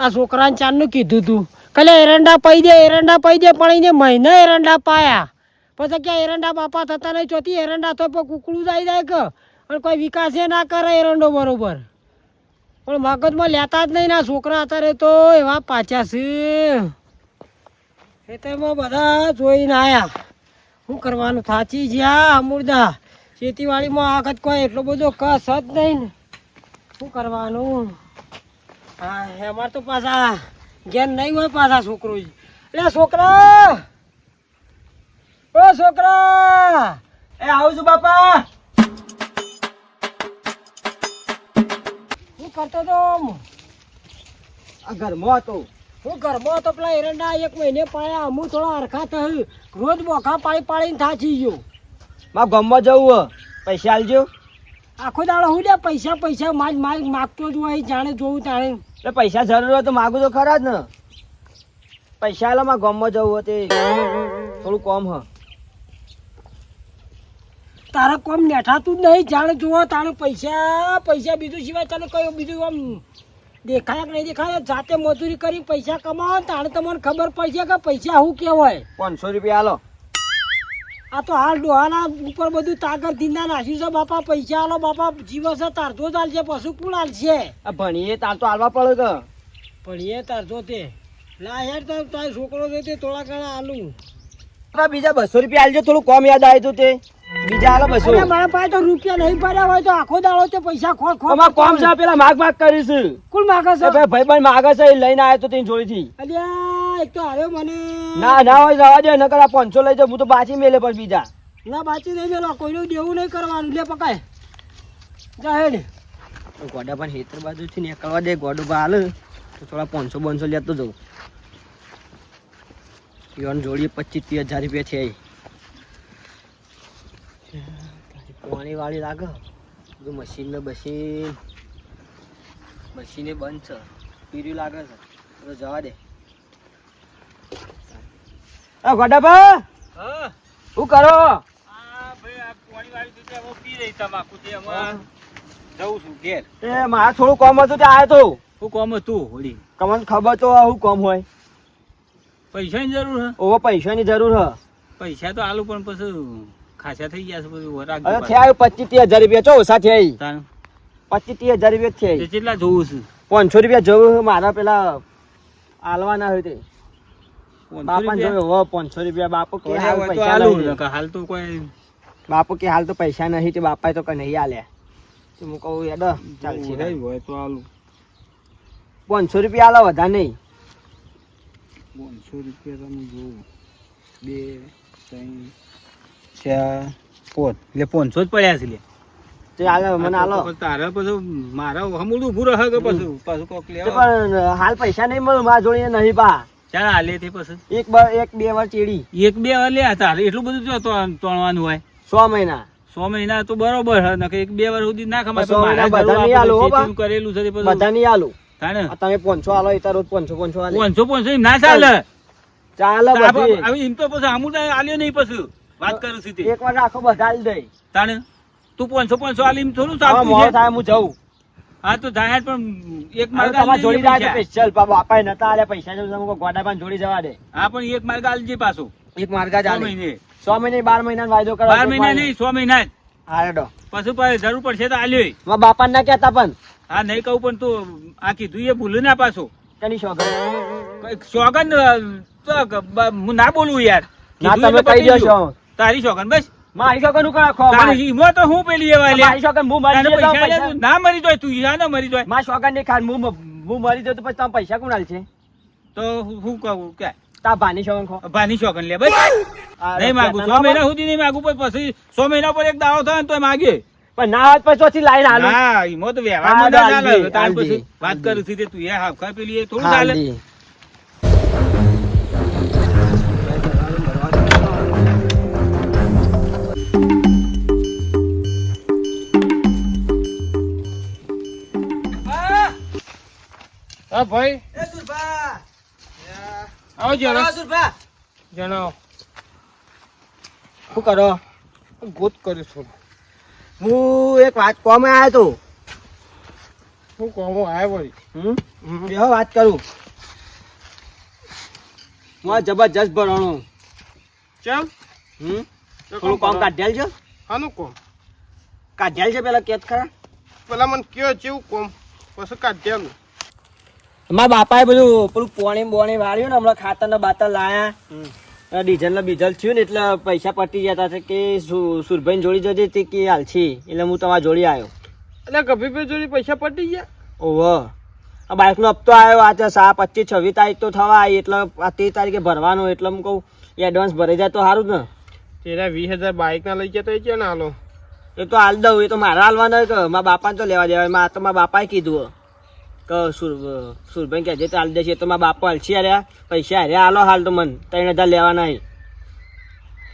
આ છોકરાને ચાંદનું કીધું તું કલે એરંડા પઈ દે પણ એને મહિને એરંડા પાયા પછી ક્યાં એરંડા બાપા થતા નહીં ચોથી એરંડા તો કુકડું જાય કે અને કોઈ વિકાસ ના કરે એરંડો બરોબર પણ મગજમાં લેતા જ નહીં ના છોકરા અત્યારે તો એવા પાછા છે ખેતરમાં બધા જોઈને આયા શું કરવાનું થાચી જ્યાં અમૂર્દા ખેતીવાડીમાં આ વખત કોઈ એટલો બધો કસ જ નહીં ને શું કરવાનું હા એમાં તો પાછા ઘેર નહીં હોય પાછા છોકરો એટલે છોકરા ઓ છોકરા એ આવું છું બાપા. શું કરતો તો આ ઘરમાં હતો. હું ઘરમાં તો પેલા એરંડા એક મહિને પાયા હું થોડા હરખા થયું રોજ બોખા પાડીને થાચી ગયો. મારા ગામમાં જવું પૈસા આલજો. આખો દાડો હું લે પૈસા માગતો જ હોય જાણે જોવું તાણે. એટલે પૈસા જરૂર હોય તો માગું તો ખરા જ ને. પૈસા આલો મારા ગામમાં જવું તે થોડું કોમ હ. તારા કોમ નેઠાતું જ નહીં જાણે જોવો તાણે પૈસા બીજું સિવાય તને કયું બીજું આમ દેખાય કે નહીં દેખાય જાતે મજૂરી કરી પૈસા કમાવો તાણે તમને ખબર પડશે કે પૈસા શું કહેવાય. 500 રૂપિયા આલો. આ તો હાલ ડોહાના ઉપર બધું તાકત ધીંધા નાખ્યું છે બાપા. પૈસા આલો બાપા જીવો છે તારજો જ હાલશે પશુ કોણ હાલશે. આ ભણીએ તાર તો આલવા પડે કે ભણીએ તારજો તે લા યાર તારો છોકરો છે તે થોડા ઘણા આલું. બીજા 200 રૂપિયા આલજો. થોડું કોમ યાદ આવ્યું તું તે બીજા આલો 200. મારા પાસે તો રૂપિયા નહીં પડ્યા હોય તો આખો દાડો તે પૈસા ખોટ અમાર કોમ છે પેલા માગ કરીશ. કોણ માગે છે? ભાઈ ભાઈ માગે છે એ લઈને આવ્યો તો તેની જોડીથી. અલ્યા એક તો આવ્યો મને ના હોય જવા દે નકર આ 500 લઈ જાવ હું તો બાચી મેલે પણ બીજા ના બાચી નહીં મેલો કોઈનું દેવું નહીં કરવાનું. લે પકાય જા હેડ. ગોડા પણ હેતર બાજુથી નીકળવા દે. ગોડું હાલ તો થોડા 500 લેતો જવું. યોન જોડીએ 25-30 હજાર રૂપિયા છે. પાણી વાળી લાગે બધું મશીન મશીને બંધ છે. પીર્યું લાગે છે તો જવા દે. ગોડાબા શું કરો? મારે થોડું કામ હતું તે આવ્યો તો. શું કામ હતું હોળી? તમને ખબર તો શું કામ હોય? પૈસાની જરૂર હે? ઓહો પૈસાની જરૂર હ. પૈસા તો આલુ પણ પછી ખાસા થઈ ગયા છે બધું. અરે થયા 25-30 હજાર રૂપિયા ચો ઓછા થયા. 25-30 હજાર રૂપિયા થયા. કેટલા જોવું છે? 500 રૂપિયા જોવું મારા પેલા આલવાના હોય તે બાપા જોયો 500 રૂપિયા. બાપુ કે હાલ તો કોઈ બાપુ કે હાલ તો પૈસા નહીં તે બાપા તો કઈ નહીં આલ્યા. હું કહું યાદ ચાલશે હોય તો આલુ 500 રૂપિયા આલો વધારે નહીં. 500 રૂપિયા તમે જોવું 2 3 4 5 એટલે 500 જ પડ્યા છે. તે આલો મને આલો. તારે પછી મારા હમુડું ઉભું રહે કે પાછું કોક લેવા. પણ હાલ પૈસા નહીં મળે મારા જોડે નહીં પા. ચાલ હાલે તે પછી એક બે વાર ચેડી 1-2 વાર લે. તારે એટલું બધું જો તોડવાનું હોય 6 મહિના. 100 મહિના તો બરોબર હે ને 1-2 વાર સુધી ના ખમાય. કરેલું છે બધા નહીં આલું. તાણે તમે 500 આલો એ રોજ 500 આલે. 500 ના ચાલે. ચાલે બધી એમ તો પછી આમું આલ્યો નહીં પછી વાત કરું છું તે એક વાર આખો બધા આલી દે. તાણે તું 500 આલી એમ થોડું મોડો ચાલતું થાય હું જઉં. હા તો જાય પણ એક માર્ગ તમારે જોડી જાય સ્પેશિયલ બાપા નતા આલે પૈસા જો તમે ગોડા પાન જોડી જવા દે. હા પણ એક માર્ગ આલજે પાછો. એક માર્ગા જ 6 આલે. મહિને 6 મહિને 12 મહિના વાયદો કરો. 12 મહિના નહીં 6 મહિના જ. હા રેડો પછી પાછું જરૂર પડશે તો આલ્યો. મારા બાપા ના કહેતા પણ હા નહીં કહું પણ તું આ કીધું એ ભૂલું ના પાછો. કની શોગન સોગન તો હું ના બોલું યાર. ના તમે કહી દો છો તારી સોગન બસ. મારી શોગન હું કરો તારી ઈમો તો હું પેલી એવા લે. મારી શોગન હું મરી તારે જાઉં પૈસા પૈસા ના મરી જાય તું યા ના મરી જાય. મારી શોગન ને ખાન હું મરી જાઉં તો પછી તમે પૈસા કોણ આલ છે? તો હું કહું કે તા ભાની શોગન ખો ભાની શોગન લે બસ. નહીં માગું 6 મહિના સુધી નહીં માગું પછી 6 મહિના પર એક દાવો થાય ને તો માગે પણ ના હોત પછી ચોથી લાઈન હાલો. હા ઈમો તો વ્યવહારમાં ના ચાલે. તાર પછી વાત કરું છું તે તું એ હા ખા પેલી એ થોડું ચાલે. હા ભાઈ એ સુરભા આવો જરા સુરભા જણાવો શું કરો? ગોત કરું છું. હું એક વાત કોમે આવ્યો તો હું કહું આય વળી બેહો વાત કરું. હું આ જબરજસ્ત ભરણું. ચમ થોડું કામ કાઢેલ છે. આનું કોમ કાઢેલ છે પેલા કેત ખરા. પેલા મને કયો જેવું કોમ પછી કાઢ્યાનું. મારા બાપાએ બધું પેલું પોણી બોણી વાળ્યું ને હમણાં ખાતર ને બાતર લાયા ડીઝલ ને બીઝલ થયું ને એટલે પૈસા પટી જતા છે કે સુરભાઈ જોડી જજે તે કે હાલછી એટલે હું તમારા જોડી આવ્યો. એટલે ગભીભાઈ જોડી પૈસા પટી ગયા. ઓહો આ બાઇક નો હપ્તો આવ્યો આજે 25-26 તારીખ તો થવા આવી એટલે આ 13 તારીખે ભરવાનો એટલે હું કહું એડવાન્સ ભરાઈ જાય તો સારું જ ને. તેરા 20,000 બાઇક ના લઈ ગયા તો છે ને હાલો એ તો હાલ દઉં એ તો મારા હાલવાના કે મારા બાપાને તો લેવા દેવાય આ તો મારા બાપાએ કીધું કે સુરભાઈ કહેજે તો હાલ દેશે તો મારા બાપા હાલશી હાર્યા પૈસા હાર્યા હાલો હાલ તો મને 3,000 લેવાના.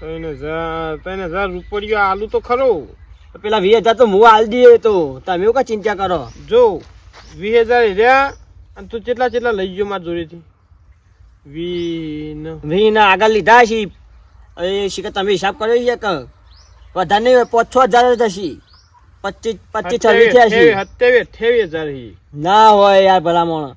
3,000 રૂપિયા આલુ તો ખરો. પેલા 20,000 તો હું હાલ દઈએ તો તમે એવું કા ચિંતા કરો. જો 20,000 રહ્યા અને તું કેટલા લઈ ગયો મારા જોડેથી? 20 ના આગળ લીધા છે એ શીખર તમે હિસાબ કર્યો છે કે વધારે નહીં 5-6 હજાર થશે. 25-26 થયા છે 28,000 ના હોય યાર ભલામણ.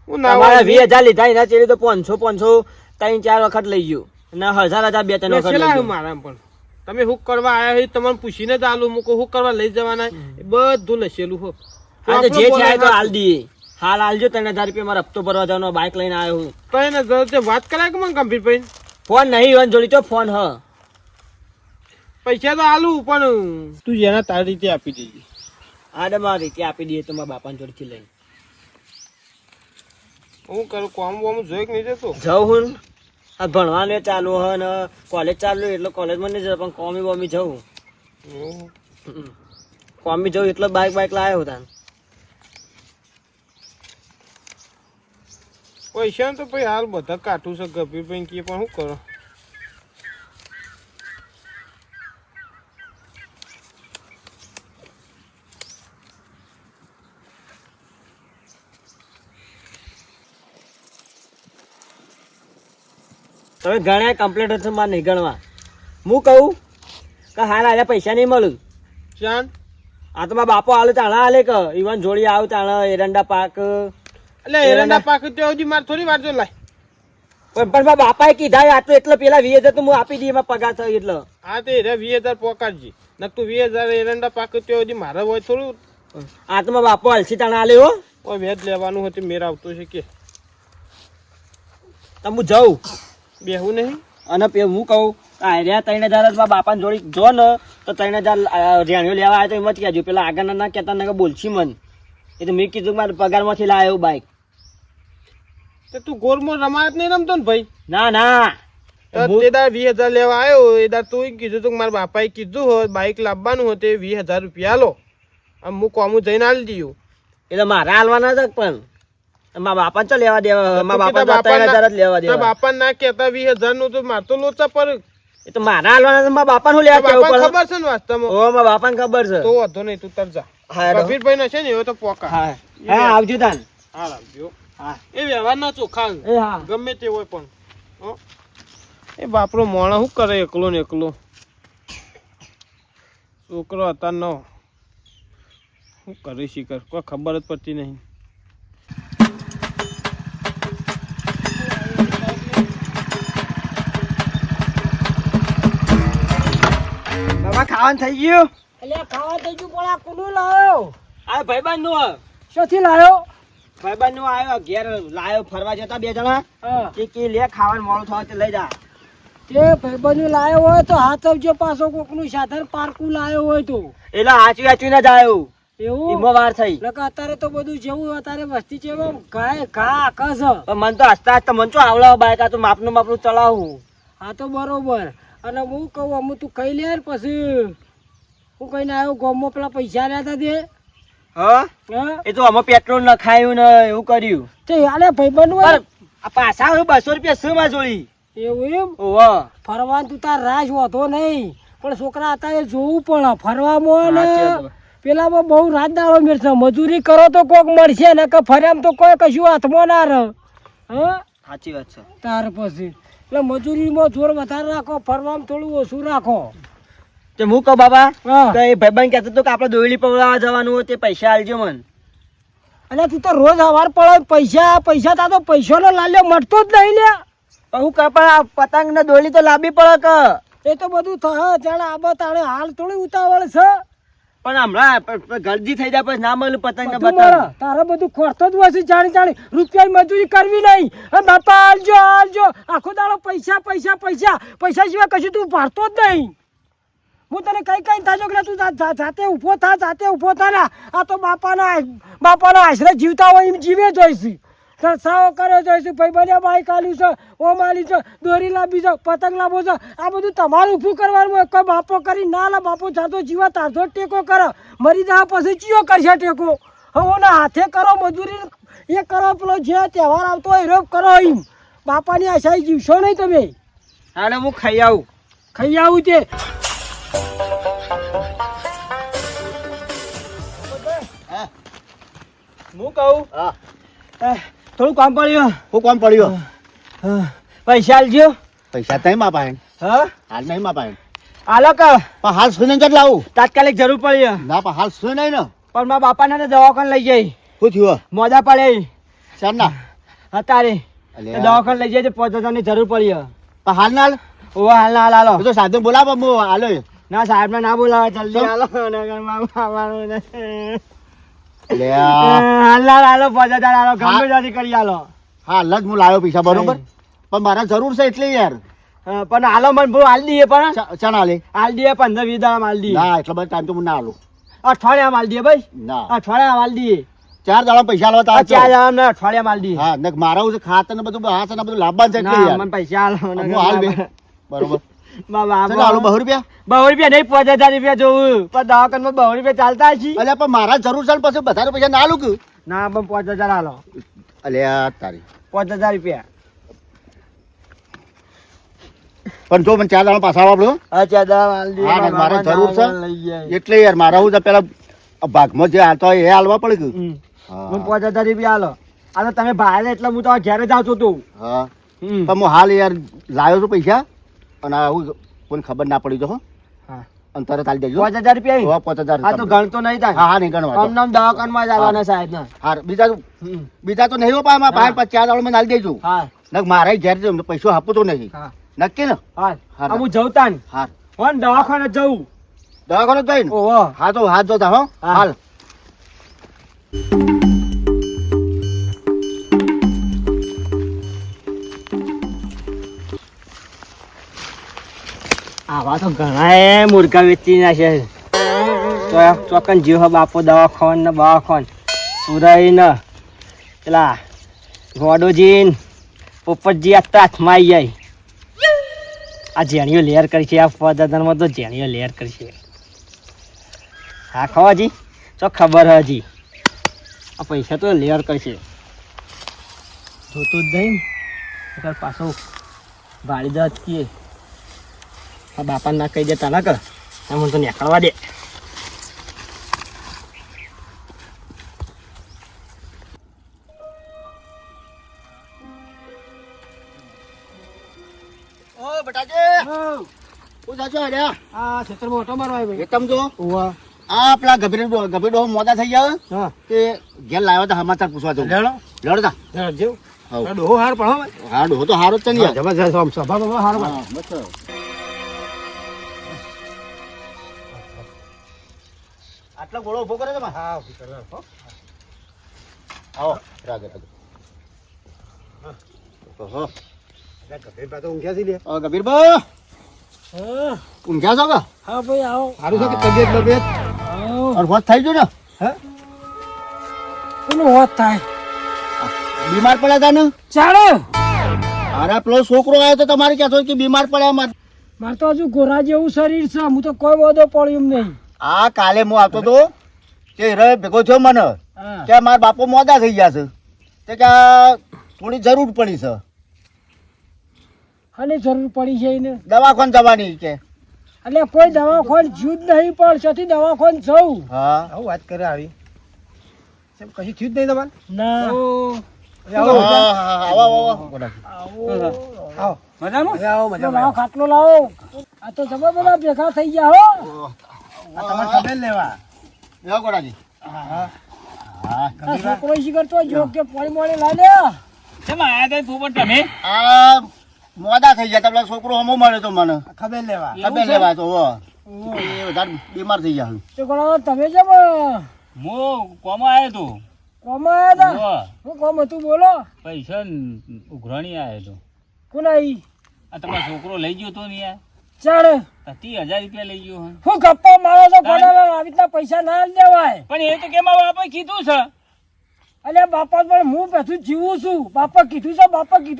હું ના તમારા 20,000 લીધા એના ચેડી તો 500 3-4 વખત લઈ ગયો ના 1,000 2-3 વખત લઈ ગયો. મારા પણ તમે હુક કરવા આયા હોય તમને પૂછીને જ આલુ મૂકો હુક કરવા લઈ જવાના એ બધું લસેલું હો. આ તો જે છે તો હાલ દઈએ. હાલ હાલજો 3,000 રૂપિયા મારો હપ્તો ભરવા જવાનો બાઇક લઈને આવ્યો હું. 3,000 વાત કરાય કે મને ગંભીરભાઈ ફોન નહીં હોય જોડી તો ફોન હ પૈસા તો આલુ પણ તું જેના તારી રીતે આપી દેજે. આડમાં રીતે આપી દઈએ તો મારા બાપાને જોડેથી લઈને હું કરું કોમ બોમ જોઈ કે નહીં જતો જાઉં હું આ ભણવાનું ચાલુ હ ને કોલેજ ચાલુ એટલે કોલેજમાં નહીં જતો પણ કોમી બોમી જવું કોમી જવું એટલે બાઇક લાવ્યો હતા. પૈસા તો ભાઈ હાલ બધા કાઠું છે ગભીરભાઈ કે પણ શું કરો. તમે ગણ્યા કમ્પ્લીટ હશે મારે નહીં ગણવા. હું કહું કે હાલ આલ્યા પૈસા નહીં મળું ચાન આ તો મારા બાપો હાલે તાણા હાલે કે ઈવન જોડી આવ તાણા એરંડા પાક એટલે એરંડા પાક ત્યાં સુધી મારે થોડી વાર જો લાય પણ મારા બાપાએ કીધા આ તો એટલે પેલા 20,000 તો હું આપી દઈએ એમાં પગાર થાય એટલે. હા તે 20,000 પોકાડજી નક તું 20,000 એરંડા પાક ત્યાં સુધી મારે હોય થોડું. આ તો મારા બાપો હાલસી તાણા હાલે હો કોઈ વેદ લેવાનું હતું મેર આવતો છે કે તો હું જાઉં બેહું નહીં. અને હું કહું રહ્યા 3,000 જ મારા બાપાને જોડી જો ને તો 3,000 રેણીઓ લેવા આવ્યો તો એમ જ કહેજો પેલા આગળના ના કહેતા ને બોલશી મન એ તો મેં કીધું મારા પગારમાંથી લાવ્યો બાઈક. તો તું ગોરમાં રમાત નહીં રમતો ને ભાઈ? ના ના તો તે દાડ 20,000 લેવા આવ્યો એ દાડ તું કીધું તું મારા બાપાએ કીધું હોય બાઈક લાવવાનું હોય તે 20,000 રૂપિયા આલો આમ હું કોમું જઈને આલી દઉં એટલે મારા હાલવાના જ પણ મારા બાપા તો લેવા દેવા મારા બાપા 3,000 જ લેવા દેવા. બાપા ના કેતા 20,000 નું તો મારતો લોચા પર એ તો મારા હાલવાના મારા બાપા નું લેવા કેવું પડે. ખબર છે ને વાસ્તવમાં? ઓ મારા બાપાને ખબર છે. તો વાંધો નહીં તું તર જા. હા કબીરભાઈ ના છે ને એવો તો પોકા. હા હા આવજો તાન. હા આવજો. હા એ વ્યવહાર ના ચોખ્ખા એ હા ગમે તે હોય પણ હો. એ બાપરો મોણા શું કરે એકલો ને એકલો છોકરો હતા ન શું કરે શીખર કોઈ ખબર જ પડતી નહીં. બાબા ખાવાનું થઈ ગયું? એટલે ખાવા થઈ ગયું પણ આ કુનું લાવ્યો? આ ભાઈબંધ નું શોથી લાવ્યો? ભાઈબંધ નું આવ્યો ઘેર લાયો ફરવા જતા 2 જણા હા કે લે ખાવાનું મોડું થવા તે લઈ જા. તે ભાઈબંધ લાવ્યો હોય તો હાથવજો પાછો કોકનું સાધન પારકું લાવ્યો હોય તો. એટલે હાચવી ના જાય એવું ઈમો વાર થઈ. નકર અત્યારે તો બધું જેવું અત્યારે વસ્તી છે એમ ઘા આકસ. પણ મન તો હસતા મન તો આવડે બાઈક આ તો માપનું ચલાવું. હા તો બરોબર. અને હું કહું અમુક તું કઈ લે ને પછી હું કહીને આવ્યો ગામમાં પેલા પૈસા રહ્યા હતા તે હા એ તો અમે પેટ્રોલ નખાયું ને એવું કર્યું તે હાલે ભાઈબંધ હોય આ પાછા 200 રૂપિયા શું માં જોડી એવું એમ ઓહો ફરવાનું તું તાર રાજ હોતો નહીં પણ છોકરા અત્યારે જોવું પડે ફરવામાં ને પેલામાં બહુ રાત દાડો મેળશે મજૂરી કરો તો કોક મળશે ને કે ફર્યામ તો કોઈ કશું હાથમાં ના રહે. હા સાચી વાત છે. તાર પછી એટલે મજૂરીમાં જોર વધારે રાખો ફરવામાં થોડું ઓછું રાખો. તે હું કહું બાબા હા કે એ ભાઈબંધ કહેતો હતો કે આપણે દોયલી પવડાવવા જવાનું હોય તે પૈસા આલજો મન. અને તું તો રોજ સવાર પડે પૈસા તા તો પૈસાનો લાલ્યો મળતો જ નહીં લે. હું કપા પતંગ ને દોરી તો લાંબી પડે કે એ તો બધું જાણે આબો તાણે હાલ થોડી ઉતાવળ છે. પણ હમણાં ગરજી થઈ જાય પછી ના મળ્યું પતંગ ને બધું પતંગ મળે. તારે બધું ખોરતો જ હોય છે જાણી રૂપિયાની મજૂરી કરવી નહીં. અને બાપા હાલજો આખો દાડો પૈસા સિવાય કશું તું ભરતો જ નહીં. હું તને કઈ થાજો કે તું જાતે ઊભો થા ને. આ તો બાપાનો આશરે જીવતા હોય એમ જીવે જોઈશું. સાવો કર્યો જોઈશું ભાઈ બન્યા બાઈક આલ્યું છે ઓમ આલ્યું છે દોરી લાવી છે પતંગ લાવો છે. આ બધું તમારું ઊભું કરવાનું હોય. કોઈ બાપો કરી ના લા બાપો જાતો જીવા તારતો ટેકો કરે. મરી જાય પછી ચિયો કરશે ટેકો. હવે ના હાથે કરો મજૂરી એ કરો પેલો જે તહેવાર આવતો હોય એનો કરો એમ. બાપાની આશાએ જીવશો નહીં તમે. હાલે હું ખાઈ આવું તે હું કહું હા થોડું કામ પડ્યું. હું કોમ પડ્યો પૈસા આલજો. પૈસા નહીં માં પાસે હા હાલ નહીં માં પાસે આલો કે પણ હાલ સુઈને જ લાવું તાત્કાલિક જરૂર પડી. ના પણ હાલ સુઈ નહીં ને પણ મારા બાપાને દવાખાને લઈ જાય. શું થયું મોજા પડે ચારના અત્યારે અલ્યા. દવાખાને લઈ જાય 5,000 ની જરૂર પડી. પણ હાલ ના ઓ હાલ ના હાલો તો સાધન બોલાવો હું હાલો ના સાહેબ ને ના બોલાવે જલ્દી કેમ? હાલો નગર માં આવવાનું ને. અલ્યા હાલ ના હાલો 5,000 હાલો ગમે ત્યાંથી કરી હાલો. હાલ જ હું લાવ્યો પૈસા બરોબર પણ મારા જરૂર છે એટલે યાર પણ હાલો મને બહુ હાલ દઈએ પણ ચણા લે હાલ દઈએ 15-20 દાડા હાલ દઈએ. ના એટલો બધો ટાઈમ તો હું ના હાલું અઠવાડિયા હાલ દઈએ ભાઈ ના અઠવાડિયા હાલ દઈએ. 4 દાડા પૈસા લાવતા આ 4 દાડા ને અઠવાડિયા હાલ દઈએ. હા ને મારા હું ખાતર ને બધું હાથ ને બધું લાવવાનું છે એટલે ના યાર મને પૈસા હાલો હું હાલ બે બરોબર બાબા ચાલો હાલો 200 રૂપિયા 200 રૂપિયા નહીં 5,000 રૂપિયા જોવું પણ દવાખાનામાં 200 રૂપિયા ચાલતા હશે. અલ્યા પણ મારા જરૂર છે ને પછી વધારે પૈસા ના હાલું કે ના પણ 5,000 હાલો અલ્યા તારી 5,000 રૂપિયા. પણ જો મને 4 દાડા પાછા વાપરો હા 4 દાડા હાલ દઈએ. હા, ને મારે બાબા જરૂર છે. લઈ જાય. એટલે યાર મારા હું તો પેલા ભાગમાં જે હાલતો હોય એ હાલવા પડે કે હમ. હા. મને 5,000 રૂપિયા હાલો. આ તો તમે ભાડે એટલે હું તો ઘેરે જ આવતો હતો. હા હમ. પણ હું હાલ યાર લાવ્યો છું પૈસા અને હું કોઈને ખબર ના પડી તો હો હા. અને તરત હાલી દેજો 5,000 રૂપિયા હા 5,000 આ તો ગણતો નહીં થાય. હા હા નહીં ગણવા આમ નામ દવાખાનામાં જ આવવાના સાહેબ ના. હા બીજા તો નહીં હો પા મારા પાસે 4 દાડા મને હાલી દેજો હા નક મારા ઘેર છે પૈસો આપો તો નહીં હા નક્કી ને હા હા. આ હું જવતા ને હા કોણ દવાખાને જવું. દવાખાને જઈ ને ઓહો હા તો હાથ જોતા હો હા. હાલ આવા તો ઘણા મુર્ગા વેચી નાખે. ચોકન જીવ બાપો દવાખાન ને બવાખાન સુરાઈ ને પેલા ગોડોજી ને પોપટજી આ તો હાથમાં આવી જાય. આ જેણીઓ લેર કરી છે આ 5,000 તો જેણીઓ લેર કરી છે. હા ખવાજી ચો ખબર હજી આ પૈસા તો લેર કરશે જોતું જ નહીં પાછો ભાડી દત કીએ આ બાપા ના કહી દેતા ના કર મને તો નીકળવા દે. ઓ બટાજી હું સાચો અલ્યા આ ક્ષેત્રમાં ઓટો મારવા આવ્યો. એકમ જો ઓવા આ પેલા ગભીડો મોડા થઈ ગયા હા તે ઘેર લાવ્યો તો સમાચાર પૂછવા જવું લેડો લડતા જેવ હાઉ. ડોહો હાર પણ હો હા ડોહો તો હારો જ છે ને યાર જબરજસ્ત આમ સભા બભા હાર હા, બસ. આટલો ગોળો ઉભો કરે તમે હા આવો રાગે ઓહો ગભે તો ઊંઘ્યા છે લે ગભીર બા હા ઊંઘ્યા છો કે હા ભાઈ આવો સારું છે કે તબિયત બબિયત આવો ઓર હોશ થઈ ગયો ને હે કોનો હોત થાય બીમાર પડ્યા હતા ને ચાલો અરે પેલો છોકરો આવ્યો તો તમારે ક્યાં છો કે બીમાર પડ્યા મારે તો હજુ ગોરા જેવું શરીર છે હું તો કોઈ બધો પડ્યું નહીં આ કાલે હું આવતો તો તે રે ભેગો થયો મને હા કે મારા બાપો મોડા થઈ ગયા છે તે કે આ થોડી જરૂર પડી છે અને જરૂર પડી છે એને દવાખાને જવાની કે એટલે કોઈ દવાખાન જ્યું જ નહીં પણ છથી દવાખાન જવું હા આવું વાત કરે આવી કશું થયું જ નહીં તમારે ના આવો આવો આવો મજામાં આવો લાવો ખાટલો લાવો આ તો જબર બધા ભેગા થઈ ગયા હો તમારે ખબર લેવા બેહો ગોડાજી હા આ છોકરો શી કરતો જો કે પાણી મોડે લાલ્યા કેમ આયા તા પોપટ તમે આ મોડા થઈ ગયા પેલા છોકરો હમો મળ્યો તો મને ખબર લેવા ખબર લેવા તો એ વધારે બીમાર થઈ ગયા તો કોણ તમે જેમ હું કોમાં આવ્યો તો કોમાં આવ્યા હતા ઓવા, હું કોમ હતું બોલો પૈસા ઉઘરાણી આવ્યો તો કોણ આવી આ તમારો છોકરો લઈ ગયો તો ને યાર ચાલે 30,000 રૂપિયા લઈ ગયો હે. હું ગપ્પા મારો તો ગોડાના આવી રીતના પૈસા ના દેવાય પણ એ તો કે મારા બાપાએ કીધું છે અલ્યા બાપા પણ હું બધું જીવું છું બાપા કીધું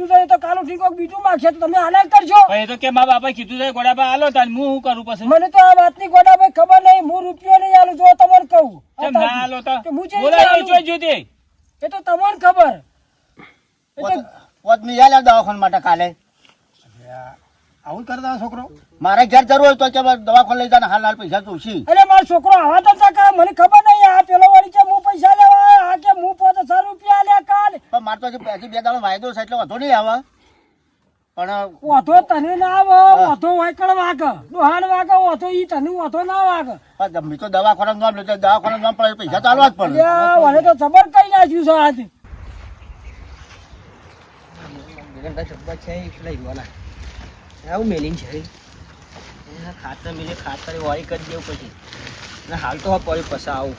છે એ તો કાલું ઠીક કોક બીજું માગશે તો તમે હાલે કરશો પણ એ તો કે મારા બાપાએ કીધું છે ગોડા બા હાલો તાન હું શું કરું પછી મને તો આ વાતની ગોડાભાઈ ખબર નહીં હું રૂપિયો નહીં આલું જો તમને કહું કેમ ના હાલો તો કે હું જે બોલાય આલું. જોઈ જોતી એ તો તમને ખબર એ તો પોતની યાદ આવે દવાખાના માટે કાલે આવું કરતા છોકરો મારે ઘેર જરૂર હોય તો કે દવાખાને લઈ જાય હાલ પૈસા જોશી અરે મારો છોકરો આવા તો કરે મને ખબર નહીં આ પેલો વાળી છે હું પૈસા લેવા આવ્યો, આ કે હું 5,000 રૂપિયા આલ્યા કાલ પણ મારે તો હજી બે દાડો વાયદો છે એટલે વધુ નહીં આવે પણ ઓથો તને ના આવે ઓથો વાયકણ વાગ ડોહાણ વાગ ઓથો ઈ તને ઓથો ના વાગ પણ તો દવાખાના નામ લેતો દવાખાના નામ પડે પૈસા ચાલવા જ પડે અલ્યા મને તો જબર કઈ નાખ્યું છે આજ આવું મેલીન છે ખાતર મિલે ખાતર વાળી કરી દેવું પછી ને હાલ તો પડ્યું પછી આવું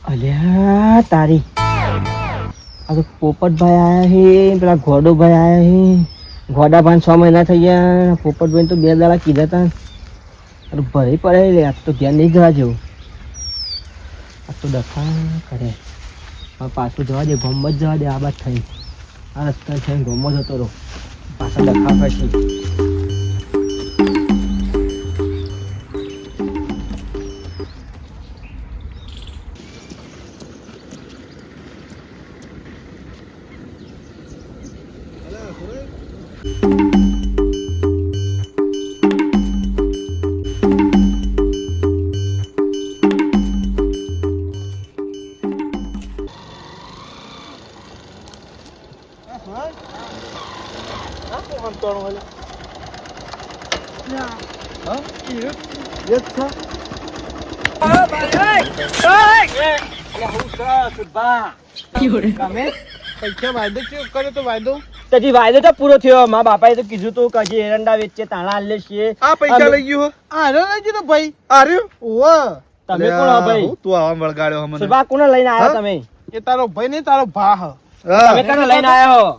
અલ્યા તારી આ તો પોપટભાઈ આયા છે પેલા ઘોડોભાઈ આયા છે ઘોડાભાઈ 6 મહિના થઈ ગયા પોપટભાઈ તો 2 દાડા કીધા હતા અરે ભરી પડે લે આજ તો ધ્યાન નહીં જવા જેવું આ તો ડખા કરે પાછું જવા દે ગોમત જવા દે આ બાદ થઈ આ રસ્તા છે ગોમત જતો રહો પાછા ડખા પછી પૈસા વાયદો કેવો કર્યો તો વાયદો પછી વાયદો તો પૂરો થયો મારા બાપાએ તો કીધું તું કે હજી એરંડા વેચે તાણા આલે છીએ આ પૈસા લઈ ગયો આ લઈ ગયો ભાઈ આર્યો ઓવા તમે કોણ હો ભાઈ તું આવા વળગાડ્યો મને સુરભા કોને લઈને આવ્યા તમે એ તારો ભાઈ નહીં તારો ભા હ તમે કોને લઈને આવ્યા હો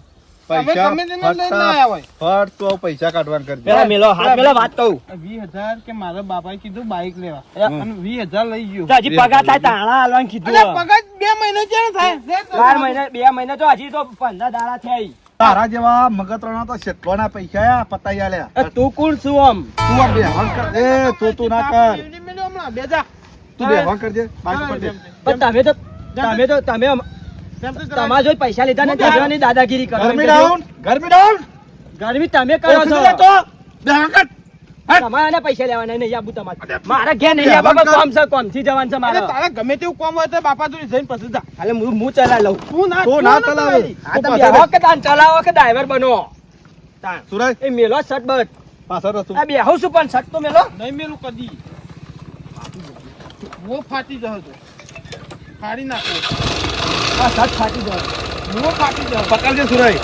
પૈસા તમે તેને લઈને આયા હોય ફટ તું આવું પૈસા કાઢવાનું કરજે પેલા મેલો હાથ મેલો વાત કહું 20,000 કે મારા બાપાએ કીધું બાઈક લેવા હમ. અને 20,000 લઈ ગયો તો હજી પગાર થાય તાણા હાલવાનું કીધું અરે પગાર 2 મહિના ક્યાં થાય 12 મહિના 2 મહિના તો હજી તો 15 દાડા થયા તારા જેવા મગતરાના તો શેઠવાના પૈસા પતાઈ આલ્યા તું કોણ છું આમ તું આ બેહવાન કર તું ના કર હમણાં બેજા તું બેહવાન કરજે બાઈક પર દે પણ તમે તમારા જોઈ પૈસા લીધા ને દેવાની દાદાગીરી કરો ગરમી ડાઉન ગરમી તમે કરો છો બેહવાન કર તમારા પૈસા લેવાના નહીં આબુ તમારે મારા ઘેર નહીં આબા કોમ છે કોમ થી જવાનું છે અરે મારે તારા ગમે તેવું કામ હોય તો બાપા તું જઈને પછી જા હાલે હું ચલા લઉં તું ના ચલાવે. આ તો બેહો કે તાન ચલાવો કે ડ્રાઈવર બનો તાન સુરજ એ મેલો શર્ટ બટ પાછળ રસ્તો આ બેહું છું પણ શર્ટ તો મેલો નહીં મેલું કદી વો ફાટી જશે તો ફાડી નાખો આ શર્ટ ફાટી જાય વો ફાટી જશે પકડજે સુરજ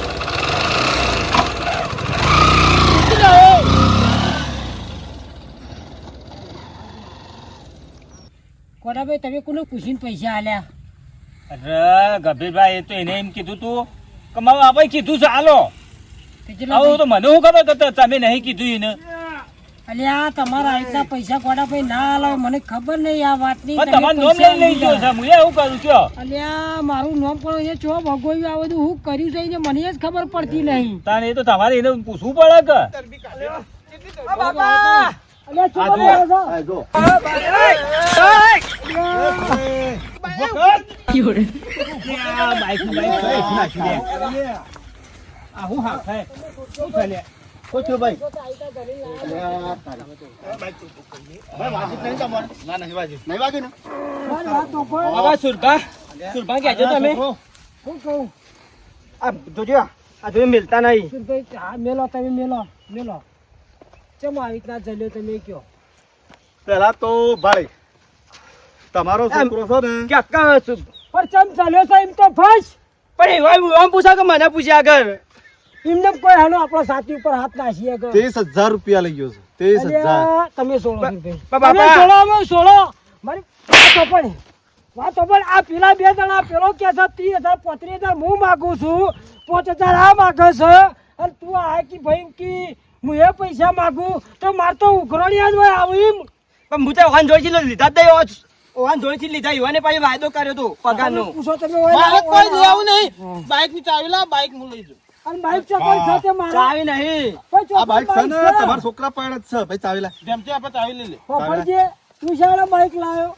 કોડાભાઈ તમે કોને પૂછીને પૈસા આલ્યા અરે ગભીરભાઈ એ તો એને એમ કીધું તું કે મારા બાપાએ કીધું છે હાલો તે કેટલા આવું તો મને શું ખબર કે તમે નહીં કીધું એને અલ્યા તમારા આ રીતના પૈસા કોડાભાઈ ના આલો મને ખબર નહીં આ વાતની પણ તમે તમારું નામ પૈસા લઈ ગયો છે લીધા. હું એવું કરું છું અલ્યા મારું નામ પણ અહીંયા ચો ભગોયું આ બધું હું કર્યું છે એને મને જ ખબર પડતી નહીં તાને એ તો તમારે એને પૂછવું પડે કે બાપા અલ્યા ચો આ જુઓ. બોલો છો? આ જો શું થયું ભાઈ અલ્યા તારી. ભાઈ વાતચીત નહીં તમારે ના નહીં વાજી નહીં વાગી ને મારી વાત તો પણ બાબા સુરભા કહેજો તમે હું કહું આ જોજો આ જોઈ મિલતા નહીં સુરભાઈ, હા મેલો તમે મેલો ચમ આવી રીતના જલ્યો તમે કયો પેલા તો ભાઈ તમારો છોકરો છે ને કે અક્કા શું- પણ ચમ ચાલ્યો છે એમ તો ફસ પણ એવા આમ પૂછા કે મને પૂછ્યા આગળ એમને કોઈ હાલો આપણો સાથી ઉપર હાથ નાખીએ કે 30,000 રૂપિયા લઈ ગયો છે 30,000. અલ્યા, તમે સોળો ભાઈ બાપા. તમે સોળો અમે સોળો મારી વાત પણ આ પેલા બે જણા પેલો કે છે 30,000 35,000 હું માગું છું 5,000 આ માગે છે અને તું આ કે ભાઈ કે હું એ પૈસા માગું તો માર તો ઉઘરણિયા જ હોય આવું પણ હું તો ઓવાન જોડેથી લીધા જ નહીં. ઓવાન જોડેથી લીધા યુવાને પાછી વાયદો કર્યો હતો પગારનો. પૂછો તમે હોય મારે ના, કોઈ હોય લેવું નહીં. બાઇક ની ચાવી લાવ, બાઇક હું લઈ જાઉં. અને બાઈક ચકલ સાથે મારા ચાવી નહીં. કોઈ ચોકન આ બાઈક છે ને બાઈક છે. તમારા છોકરા પણ જ છે ભાઈ ચાવી લા. જેમથી આપણે ચાવી લઈ લે. ફોફળજી, તું શાળા બાઈક લાયો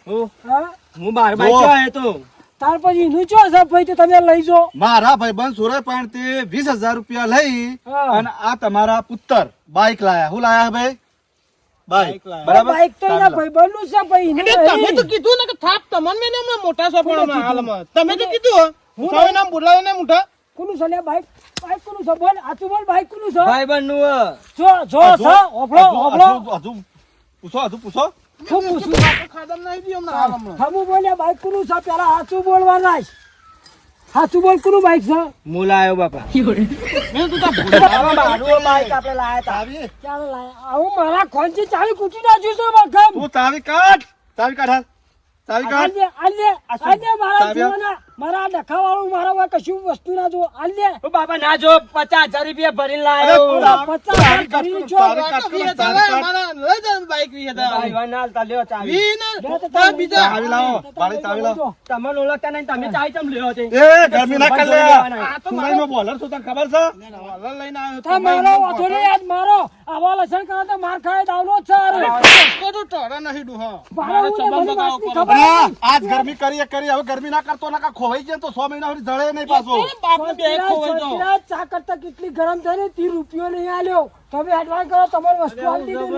હું હા હું બહાર બાઈક જો. આવ્યો તો તાર પછી એનું ચો છે ભાઈ તો તમે લઈ જો મારા ભાઈબંધ સુરત પણ તે 20,000 રૂપિયા લઈ હા. અને આ તમારા પુત્ર બાઈક લાયા. હું લાયા ભાઈ? બાઈક લાયા. બરાબર. બાઈક તો એના ભાઈબંધનું છે ભાઈ એનું એટલે તમે તો નહીં. કીધું ને કે થાપ તમને ને હમણાં મોટા સોપડામાં કીધું? હાલમાં. તમે તો કીધું હું સૌ નામ બોલાવે ને મોટા. કોનું છે લે બાઈક બાઈક કોનું છે બોલ આચું બોલ બાઈક કોનું છે ભાઈબંધનું હે. જો જો છે ઓફળો ઓફળો હજુ પૂછો. શું પૂછું ખાધમ નહીં દી હમણાં હાલમાં. હમું બોલ્યા બાઈક કોનું છે પેલા આચું બોલવા નાખ આચું બોલ કોનું બાઈક છે હું લાયો બાપા. મેં તું તો બાપા, મારું બાઈક આપણે લાયા હતા. ચાવી ચાલો લાય આવું મારા ખોંચી ચાલી કૂટી નાખ્યું છે બખમ તું ચાવી કાઢ. ચાવી કાઢ હાલ. ચાવી કાઢ. આજે મારા ચાવી આપ. જીવના મારા ડખા વાળું મારા વાય કશું વસ્તુ ના જો આલ્ય ઓ બાપા ના જો 50,000 રૂપિયા ભરીને અરે લાયો. પૂરા. 50,000 ભરીને છો. ચાવી કાઢ. તો વીસ હજાર ચાવી કાઢ. મારા લઈ જાઓ બાઇક 20,000. ભાઈબંધ ના હાલતા લ્યો ચાવી. વી ને લે તો તાર બીજા ચાવી લાવો. મારી ચાવી લાવો. તમે ઓળખતા નહીં, તમે ચાવી ચમ લ્યો છે? એ ગરમી ના કર લે. આ તો સુરાઈનો બોલર છું તને ખબર છે? વાલર લઈને આવ્યો તા મારો વાંધો નહીં, આજ મારો આવા લસણ કરે તો માર ખાય દાવનો જ છે અરે. તો તું ટોરા નહીં ડુહા. મારો મારે મને ચબલ વાતની બગાડવો ખબર અને નથી. આજ ગરમી કરી હવે ગરમી ના કરતો ના ખોવાઈ જાય તો 6 મહિના સુધી જળે નહીં પાછો. બાપને બે ખોવાઈ જાઓ. સોચીરા ચા કરતા કેટલી ગરમ થાય ને 30 રૂપિયો નહીં આલ્યો તમે એડવાન્સ કરો તમારી વસ્તુ આલી દીધી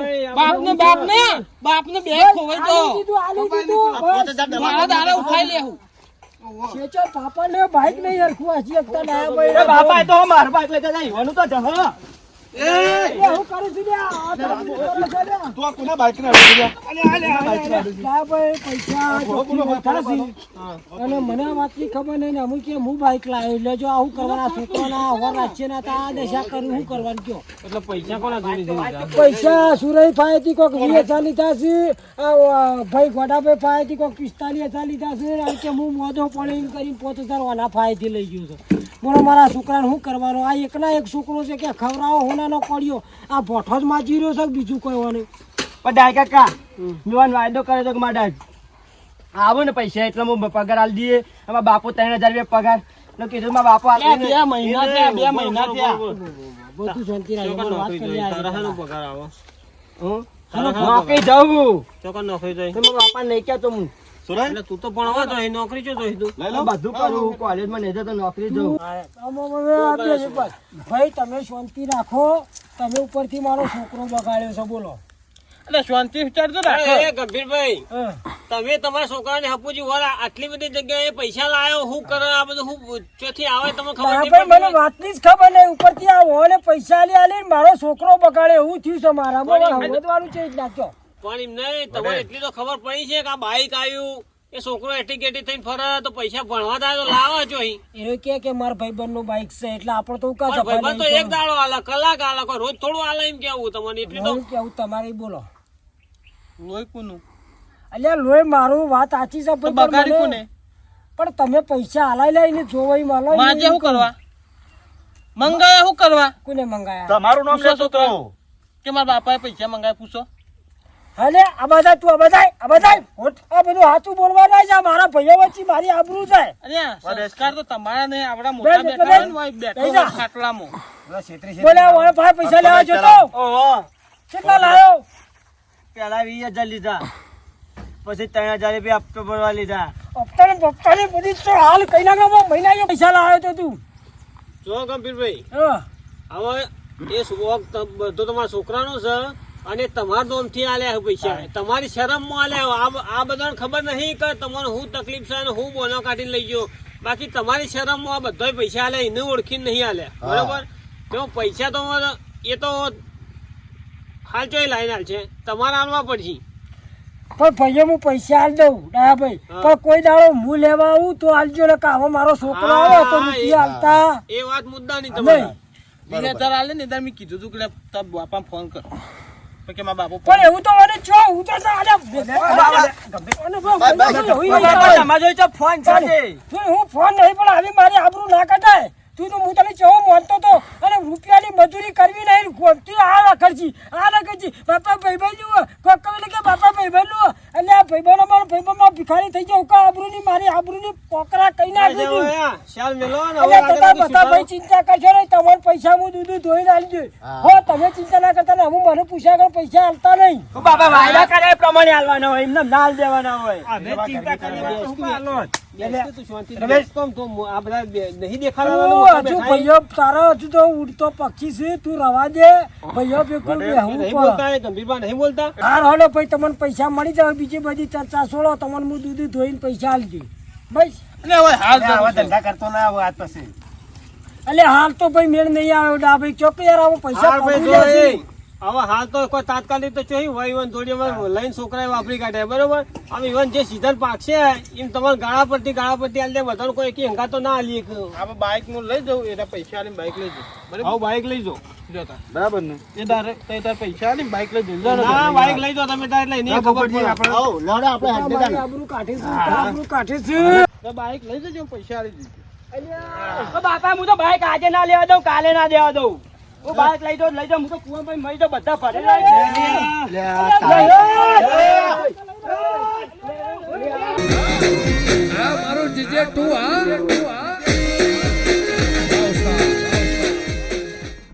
ને. બાપને બે ખોવાઈ આલી જાઓ. દીધું બસ. મારા દાડા ઉઠાઈ લેવું. શેચો પાપા ને બાઈક નહીં હરખું હજી એકતા લાયા ભાઈ. એ બાપા, એ તો મારું બાઈક લઈ જતા યુવાનું તો જહ. એ હું કરું છું લ્યા. આ તારા છોકરો છે લ્યા. તું આ કોના બાઈક ને અડી ગયા? લા ભાઈ પૈસા ચોખ્ખી બેઠા છે. અને મને આ વાતની ખબર નહીં ને અમુક કે હું બાઈક લાવ્યો એટલે જો આવું કરવાના છોકરાના હવા રાજ્ય ના તા આ દશા કરું શું કરવાનું કયો એટલે પૈસા કોના જોડી દીધા? પૈસા સુરઈ ફાયતી કોક 20,000 લીધા છે આ ભાઈ ગોડાભાઈ ફાયતી કોક 45,000 લીધા છે અને કે હું મોઢો પડે એમ કરીને 5,000 વાના ફાયતી લઈ ગયો છું બોલો મારા છોકરાને શું કરવાનો આ એકલા એક છોકરો છે કે ખવડાવો હોનાનો પડ્યો આ ભોઠો જ માજી રહ્યો છે કે બીજું કોઈ વાનું પણ ડાય કાકા યુવાન વાયદો કરે તો કે મારા આવો ને પૈસા એટલે હું પગાર આલી દઈએ. અમારા બાપુ 3,000 રૂપિયા પગાર એટલે કીધું મારા બાપુ આલે ને. 2 મહિના થયા, 2 મહિના થયા. બધું શાંતિ રાખજો વાત કરી આ પગાર આવો. હું નોકરી જાઉં ચોકન નોકરી જોઈ. તો મારા બાપા નહીં કહેતો હું સુરાઈ એટલે તું તો ભણવા જોઈ, નોકરી ચો જોઈ તું? લઈ લો. બધું કરું કોલેજમાં નહીં જતો નોકરી જાઉં. ભાઈ તમે શાંતિ રાખો તમે ઉપરથી મારો છોકરો બગાડ્યો છે બોલો એટલે શાંતિ વિચારજો રાખો. એ ગંભીરભાઈ, હા. તમે તમારા છોકરાને હપુજી વાળા આટલી બધી જગ્યાએ પૈસા લાયો, શું કરે આ બધું, શું ચોથી આવે તમને ખબર ના નહીં ભાઈ મને પડતી? વાતની જ ખબર નહીં ઉપરથી આ વહોને પૈસા આલી મારો છોકરો બગાડે એવું થયું છે મારા સમજવાનું છે જ નાખ્યો પણ એમ નહીં, તમારે એટલી તો ખબર પડી છે કે આ બાઈક આવ્યું, એ છોકરો એટી ગેટી થઈને ફરે તો પૈસા ભણવા થાય તો લાવો જોઈ. એનો કે મારા ભાઈબંધ નું બાઈક છે એટલે આપણે તો કા પણ ભાઈબંધ તો એક દાડો આલે, કલાક આલે, કોઈ રોજ થોડું આલે એમ કેવું તમને એટલી તો. કેવું તમારે બોલો લોહી કોનું? અલ્યા લોહી મારું વાત સાચી છે ભાઈ, પણ બગાડી મને- કોને? પણ તમે પૈસા હાલાઈ લઈને જોવાઈ માલો માજે શું કરવા? મંગાયા શું કરવા? કોને મંગાયા તમારું નામ લેતો તો કે મારા બાપાએ પૈસા મંગાયા પૂછો. હલે આ બધા તું આ બધા આ બધું હાથું બોલવા ના જા મારા ભાઈઓ વચ્ચે મારી આબરૂ જાય અરે સંસ્કાર તો તમારા ને આપડા મોટા બેન, બેઠા હોય ને, બેન, હોય બેઠો બેન, હોય ખાટલામાં. બોલે વળે ભાઈ પૈસા લેવા જતો ઓહો, કેટલા લાયો પેલા 20,000 લીધા, પછી 3,000 રૂપિયા હપ્તો ભરવા લીધા. હપ્તાની બધી તો હાલ કઈ નાખો મહિના પૈસા લાવ્યો તો તું જો ગંભીરભાઈ, હા. હવે એ શોખ બધો તમારા છોકરાનો છે અને તમારા નામથી આલ્યા છે પૈસા, તમારી શરમમાં આલ્યા. આ બધાને ખબર નહીં કે તમારે શું તકલીફ છે અને હું બોનો કાઢીને લઈ ગયો. બાકી તમારી શરમમાં આ બધા પૈસા આલ્યા, એને ઓળખીને નહીં આલ્યા. બરોબર? તો પૈસા તો એ તો હાલ ચોય લાઈન હાલ છે તમારે આલવા પડશે. પણ ભાઈએ હું પૈસા આલ દઉં ડાયાભાઈ, પણ કોઈ દાડો હું લેવા આવું તો આલજો ને કાવો મારો છોકરો આવે તો રૂપિયા આલતા એ વાત મુદ્દાની તમારી. નહીં. 20,000 આલે ને તાર મેં કીધું તું કે લે તાર બાપા ફોન કર તો કે મારા બાપુ પણ એવું તો મને છો હું તો ફોન છે હું ફોન નહીં પણ આવી મારી આબરૂ ના કઢાય. તું તો હું તને ચેવો માનતો તો અને રૂપિયાની મજૂરી કરવી નહીં ગોમતી આ રખડજી બાપા ભાઈભાઈ જુઓ કોક કહે કે બાપા ભાઈભાઈ નું એટલે આ ભાઈબંધો મારો ભાઈબંધમાં ભિખારી થઈ જાવ કા આબરૂની મારી આબરૂની પોકરા કઈ નાખી દીધી. શાલ મેલો ને એટલે બધા ભાઈ ચિંતા કરશો નહીં, તમારા પૈસા હું દૂધ ધોઈને આલી દઉં. હો તમે ચિંતા ના કરતા ને હું મને પૂછ્યા કર પૈસા આલતા નહીં. બાપા વાયદા કરે એ પ્રમાણે હાલવાના હોય, એમને ના દેવાના હોય. હજુ ભાઈઓ તારો હજુ તો ઉડતો પક્ષી છે, તું રવા દે ભાઈઓ ભેગું બેહવું પડે. ગંભીરમાં નહીં બોલતા. હાર હોલો ભાઈ તમને પૈસા મળી જાય, બીજી બધી ચર્ચા છોડો, તમને હું દૂધ ધોઈને પૈસા આલી દઉં બસ. અને હવે હાલ હવે ધંધા કરતો ના આવો આજ પછી. એટલે હાલ તો ભાઈ મેળ નહીં આવ્યો ડા ભાઈ ચોક યાર આવો પૈસા હાલ ભાઈ પકડી જો લેશે. એ, હવે હાલ તો કોઈ તાત્કાલિક તો ચોઈ વહીવન થોડી વાર લઈને છોકરાએ વાપરી કાઢે બરોબર. આમ ઇવન જે સીઝન પાકશે એમ તમારે ગાળા પરથી આલી દે બધાને કોઈ એકી હંગા તો ના આલી. આપણે બાઇક નું લઈ જવું એટલે પૈસા આલીને બાઇક લઈ જવું આવું બાઈક લઈ જાઓ. જોતા બરાબર ને? એ તાર પૈસા આલીને બાઇક લઈ જવું ના બાઈક લઈ જાઓ તમે તાર એટલે નહીં ખબર પડે. આવો, લડો આપણે હાથે મારી દાન. આબરૂ કાઢીશું, આબરૂ કાઢીશું. બાઇક લઈ જજો પૈસા આલી દીધું. બાપા હું તો બાઈક આજે ના લેવા દઉં, કાલે ના દેવા દઉં. હું બાઈક લઈ જાઉં હું તો કુવા ભાઈ મરી તો બધા ભરેલા છે. લે આ તારે. મારો જીજે તું હા